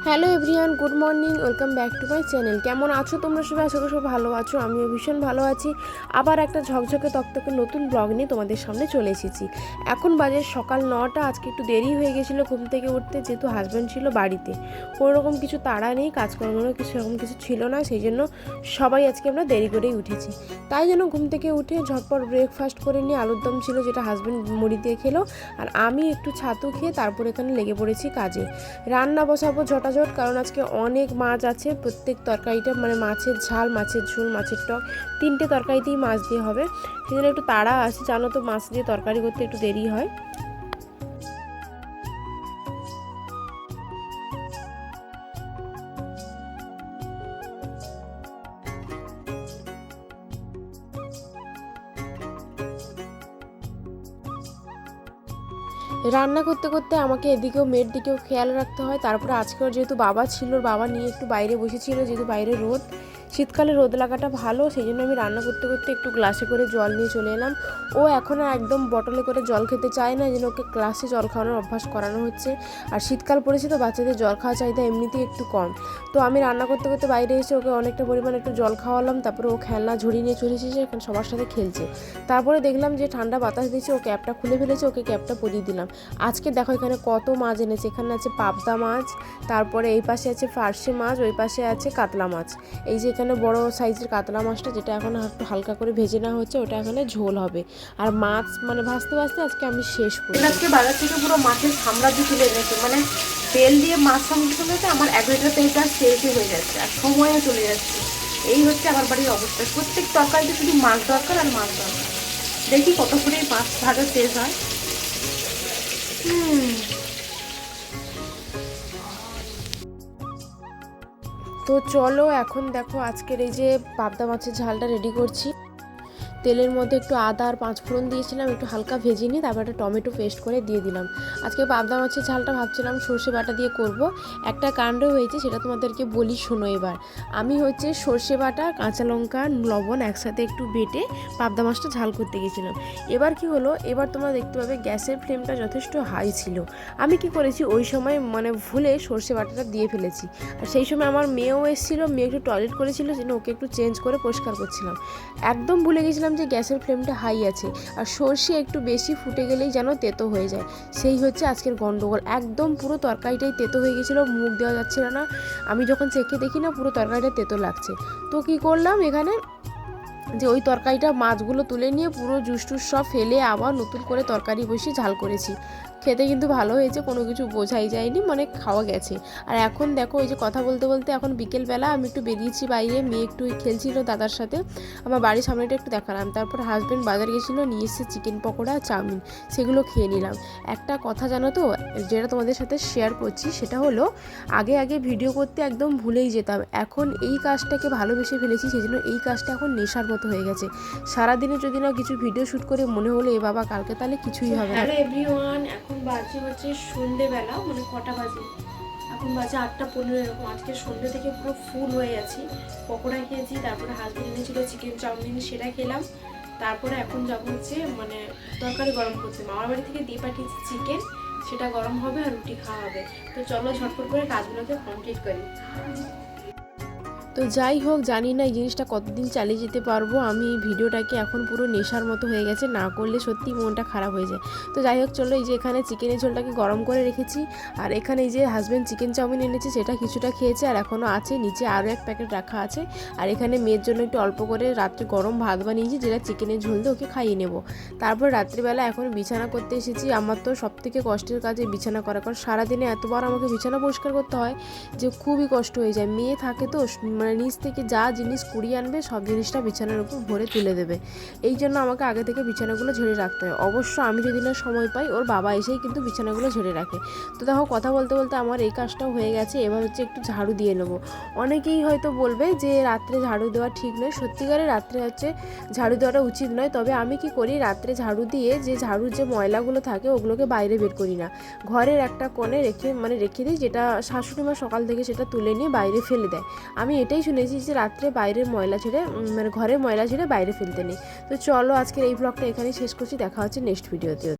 Hello everyone, good morning, welcome back to my channel. কেমন আছো তোমরা সবাই? আশা করি সব ভালো আছো। আমিও ভীষণ ভালো আছি। আবার একটা ঝকঝকে তকতকে নতুন ব্লগ নিয়ে তোমাদের সামনে চলে এসেছি। এখন বাজে সকাল 9টা। আজকে একটু দেরি হয়ে গেছিলো ঘুম থেকে উঠতে, যেহেতু হাজব্যান্ড ছিল বাড়িতে। কোনো রকম কিছু তাড়া নেই, কাজকর্মেরও কিছু এরকম কিছু ছিল না, সেই জন্য সবাই আজকে আমরা দেরি করেই উঠেছি। তাই জন্য ঘুম থেকে উঠে ঝটপট ব্রেকফাস্ট করে নিয়ে আলুর দম ছিল, যেটা হাজব্যান্ড মুড়ি দিয়ে খেলো, আর আমি একটু ছাতু খেয়ে তারপর এখানে লেগে পড়েছি কাজে। রান্না বসাবো ঝটাঝট, কারণ আজকে অনেক মাছ আছে। প্রত্যেক তরকারিটা মানে মাছের ঝাল, মাছের ঝোল, মাছের টক, 3টে তরকারিতেই মাছ দিয়ে হবে। সেই জন্য একটু তাড়া আছে, জানো তো মাছ দিয়ে তরকারি করতে একটু দেরি হয়। রান্না করতে করতে আমাকে এদিকেও মেয়ের দিকেও খেয়াল রাখতে হয়। তারপরে আজকেও যেহেতু বাবা ছিল, বাবা নিয়ে একটু বাইরে বসেছিল, যেহেতু বাইরে রোদ, শীতকালে রোদ লাগাটা ভালো, সেই জন্য আমি রান্না করতে করতে একটু গ্লাসে করে জল নিয়ে চলে এলাম। ও এখনও একদম বটলে করে জল খেতে চায় না, এই জন্য ওকে গ্লাসে জল খাওয়ানোর অভ্যাস করানো হচ্ছে। আর শীতকাল পড়েছে তো, বাচ্চাদের জল খাওয়া চাহিদা এমনিতেই একটু কম। তো আমি রান্না করতে করতে বাইরে এসে ওকে অনেকটা পরিমাণে একটু জল খাওয়ালাম। তারপরে ও খেলনা ঝুড়ি নিয়ে চলে এসেছে, এখন সবার সাথে খেলছে। তারপরে দেখলাম যে ঠান্ডা বাতাস দিচ্ছে, ও ক্যাপটা খুলে ফেলেছে, ওকে ক্যাপটা পরিয়ে দিলাম। আজকে দেখো এখানে কত মাছ এনেছে। এখানে আছে পাবদা মাছ, তারপরে এই পাশে আছে ফার্সি মাছ, ওই পাশে আছে কাতলা মাছ। এই যে এখানে বড় সাইজের কাতলা মাছটা, যেটা এখন একটু হালকা করে ভেজে নেওয়া হচ্ছে, ওটা এখানে ঝোল হবে। আর মাছ মানে ভাজতে ভাজতে আজকে আমি শেষ করি। আজকে বাজার থেকে পুরো মাছের ছামড়া দিয়ে তুলে এনেছে, মানে তেল দিয়ে মাছ সামলাতে সামলাতে আমার 1 লিটার তেলটা শেষই হয়ে যাচ্ছে আর সময়ও চলে যাচ্ছে। এই হচ্ছে আমার বাড়ির অবস্থা, প্রত্যেক তরকারিতে শুধু মাছ দরকার আর মাছ দরকার। দেখি কত করে মাছ ভাজা শেষ হয়। তো চলো এখন দেখো আজকের এই যে পাবদা মাছের ঝালটা রেডি করছি। তেলের মধ্যে একটু আদা আর 5 ফোড়ন দিয়েছিলাম, একটু হালকা ভেজে নিয়ে তারপর একটা টমেটো পেস্ট করে দিয়ে দিলাম। আজকে পাবদা মাছের ঝালটা ভাবছিলাম সর্ষে বাটা দিয়ে করব। একটা কাণ্ড হয়েছে, সেটা তোমাদেরকে বলি শোনো এবার। আমি হচ্ছে সর্ষে বাটা, কাঁচা লঙ্কা, লবণ একসাথে একটু বেটে পাবদা মাছটা ঝাল করতে গেছিলাম। এবার কি হলো, এবার তোমরা দেখতে পাবে গ্যাসের ফ্লেমটা যথেষ্ট হাই ছিল। আমি কি করেছি, ওই সময় মানে ভুলে সর্ষে বাটাটা দিয়ে ফেলেছি। আর সেই সময় আমার মেয়েও এসেছিলো, মেয়ে একটু টয়লেট করেছিল, যেন ওকে একটু চেঞ্জ করে পরিষ্কার করছিলাম। একদম ভুলে গেছিলাম যে গ্যাসের ফ্লেমটা হাই আছে। আর সর্ষে একটু বেশি ফুটে গেলেই যেন তেতো হয়ে যায়, সেই হচ্ছে আজকের গন্ডগোল। একদম পুরো তরকারিটাই তেতো হয়ে গেছিলো, মুখ দেওয়া যাচ্ছিল না। আমি যখন চেখে দেখি না, পুরো তরকারিটা তেতো লাগছে। তো কি করলাম এখানে, যে ওই তরকারিটা মাছগুলো তুলে নিয়ে পুরো জুস টুস সব ফেলে আবার নতুন করে তরকারি বসিয়ে ঝাল করেছি। খেতে কিন্তু ভালো হয়েছে, কোনো কিছু বোঝাই যায়নি, মানে খাওয়া গেছে। আর এখন দেখো এই যে কথা বলতে বলতে এখন বিকেলবেলা আমি একটু বেরিয়েছি বাইরে, মেয়ে একটু খেলছিল দাদার সাথে, আমার বাড়ির সামনেটা একটু দেখালাম। তারপর হাজব্যান্ড বাজার গেছিলো, নিয়ে এসেছে চিকেন পকোড়া, চাউমিন, সেগুলো খেয়ে নিলাম। একটা কথা জানো তো, যেটা তোমাদের সাথে শেয়ার করছি, সেটা হলো আগে আগে ভিডিও করতে একদম ভুলেই যেতাম, এখন এই কাজটাকে ভালোবেসে ফেলেছি, সেই জন্য এই কাজটা এখন নেশার মতো হয়ে গেছে। সারাদিনে যদি না কিছু ভিডিও শ্যুট করে মনে হলো এ বাবা কালকে, তাহলে কিছুই হবে না। হ্যালো এভরিওয়ান, এখন বাজে হচ্ছে সন্ধেবেলা, মানে কটা বাজে, এখন বাজে 8টা 15 এরকম। আজকে সন্ধ্যে থেকে পুরো ফুল হয়ে আছি। পকোড়া খেয়েছি, তারপরে হাজবেন্ড এনেছিল চিকেন চাউমিন, সেটা খেলাম। তারপরে এখন যাবো হচ্ছে মানে তরকারি গরম করতে, মামার বাড়ি থেকে দিয়ে পাঠিয়েছি চিকেন, সেটা গরম হবে আর রুটি খাওয়া হবে। তো চলো ঝটপট করে কাজগুলোকে কমপ্লিট করি। তো যাই হোক, জানি না এই জিনিসটা কতদিন চালিয়ে যেতে পারবো। আমি এই ভিডিওটাকে এখন পুরো নেশার মতো হয়ে গেছে, না করলে সত্যি মনটা খারাপ হয়ে যায়। তো যাই হোক চলো, এই যে এখানে চিকেনের ঝোলটাকে গরম করে রেখেছি, আর এখানে এই যে হাজব্যান্ড চিকেন চাউমিন এনেছে, সেটা কিছুটা খেয়েছে, আর এখনও আছে, নিচে আরও এক প্যাকেট রাখা আছে। আর এখানে মেয়ের জন্য একটু অল্প করে রাত্রে গরম ভাত বানিয়েছি, যেটা চিকেনের ঝোল দিয়ে ওকে খাইয়ে নেব। তারপর রাত্রিবেলা এখন বিছানা করতে এসেছি। আমার তো সবথেকে কষ্টের কাজ এই বিছানা করা, কারণ সারাদিনে এতবার আমাকে বিছানা পরিষ্কার করতে হয় যে খুবই কষ্ট হয়ে যায়। মেয়ে থাকে তো, মানে নিচ থেকে যা জিনিস কুড়িয়ে আনবে সব জিনিসটা বিছানার উপর ভরে তুলে দেবে, এই জন্য আমাকে আগে থেকে বিছানাগুলো ঝেড়ে রাখতে হয়। অবশ্য আমি যদি না সময় পাই, ওর বাবা এসেই কিন্তু বিছানাগুলো ঝেড়ে রাখে। তো দেখো কথা বলতে বলতে আমার এই কাজটাও হয়ে গেছে। এবার হচ্ছে একটু ঝাড়ু দিয়ে নেবো। অনেকেই হয়তো বলবে যে রাত্রে ঝাড়ু দেওয়া ঠিক নয়, সত্যিকারে রাত্রে হচ্ছে ঝাড়ু দেওয়াটা উচিত নয়। তবে আমি কি করি, রাত্রে ঝাড়ু দিয়ে যে ঝাড়ুর যে ময়লাগুলো থাকে ওগুলোকে বাইরে বের করি না, ঘরের একটা কোণে রেখে দিই, যেটা শাশুড়ি মা সকাল থেকে সেটা তুলে নিয়ে বাইরে ফেলে দেয়। আমি এটাই শুনেছি যে রাত্রে বাইরের ময়লা ছেড়ে মানে ঘরের ময়লা ছেড়ে বাইরে ফেলতে নেই। তো চলো আজকের এই ব্লগটা এখানেই শেষ করছি, দেখা হচ্ছে নেক্সট ভিডিওতে।